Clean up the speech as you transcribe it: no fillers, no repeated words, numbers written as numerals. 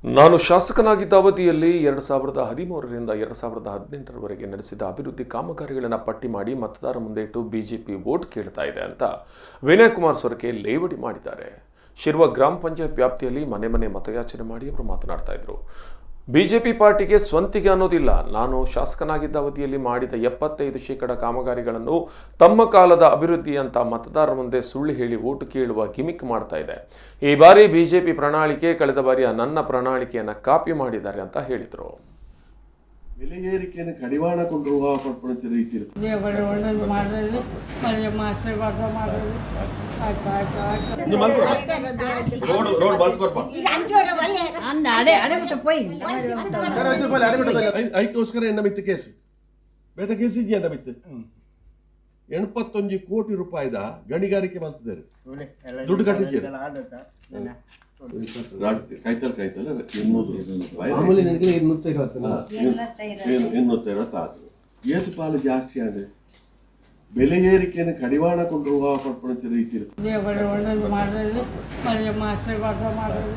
ನಾನು ಶಾಸಕನಾಗಿದ್ದ ಅವಧಿಯಲ್ಲಿ 2013ರಿಂದ 2018ರವರೆಗೆ ನಡೆಸಿದ ಅಭಿವೃದ್ಧಿ ಕಾಮಗಾರಿಗಳನ್ನು ಪಟ್ಟಿ ಮಾಡಿ ಮತದಾರ ಮುಂದೆ ಇಟ್ಟು ಬಿಜೆಪಿ ವೋಟ್ ಕೇಳ್ತಾ ಇದೆ ಅಂತ ವಿನಯ್ ಕುಮಾರ್ ಸೊರಕೆ ಲೇವಡಿ ಮಾಡಿದ್ದಾರೆ. ಶಿರ್ವ ಗ್ರಾಮ ಪಂಚಾಯತ್ ವ್ಯಾಪ್ತಿಯಲ್ಲಿ ಮನೆ ಮನೆ ಮತಯಾಚನೆ ಮಾಡಿ ಅವರು ಮಾತನಾಡ್ತಾ ಇದ್ರು. ಬಿಜೆಪಿ ಪಾರ್ಟಿಗೆ ಸ್ವಂತಿಗೆ ಅನ್ನೋದಿಲ್ಲ. ನಾನು ಶಾಸಕನಾಗಿದ್ದ ಅವಧಿಯಲ್ಲಿ ಮಾಡಿದ 75% ಕಾಮಗಾರಿಗಳನ್ನು ತಮ್ಮ ಕಾಲದ ಅಭಿವೃದ್ಧಿ ಅಂತ ಮತದಾರರ ಮುಂದೆ ಸುಳ್ಳು ಹೇಳಿ ಓಟು ಕೇಳುವ ಗಿಮಿಕ್ ಮಾಡ್ತಾ ಇದೆ. ಈ ಬಾರಿ ಬಿಜೆಪಿ ಪ್ರಣಾಳಿಕೆ ಕಳೆದ ಬಾರಿಯ ನನ್ನ ಪ್ರಣಾಳಿಕೆಯನ್ನು ಕಾಪಿ ಮಾಡಿದ್ದಾರೆ ಅಂತ ಹೇಳಿದರು. ಬೆಲೆ ಏರಿಕೆಯನ್ನು ಕಡಿವಾಣ ಕೊಂಡ್ರುವ ಪಡ್ಪಡುತ್ತಿರುವ ರೀತಿ ಒಳ್ಳೇದು ಮಾಡೋದು ಮರಿಯಮ್ಮ ಆಶೀರ್ವಾದ ಮಾಡೋದು ಅದಕ್ಕೋಸ್ಕರ ಎನ್ನ ಮಿತ್ತು ಕೇಸು ಬೇತ ಕೇಸು ಇದೆಯಾ ಎನ್ನ ಮಿತ್ತು 81 ಕೋಟಿ ರೂಪಾಯಿದ ಗಣಿಗಾರಿಕೆ ಮಾಡ್ತಿದ್ದಾರೆ. ದುಡ್ಡು ಕಟ್ಟಿದ್ದಾರೆ ಕೈತಲ್ 250 ಏತು ಪಾಲು ಜಾಸ್ತಿ ಆದ್ರೆ ಬೆಲೆ ಏರಿಕೆಯನ್ನು ಕಡಿವಾಣ ಕೊಂಡ್ರುವ ಪಡ್ಪಡುತ್ತಿರುವ ರೀತಿ ಒಳ್ಳೇದು ಮಾಡೋದು ಮರಿಯಮ್ಮ ಆಶೀರ್ವಾದ ಮಾಡೋದು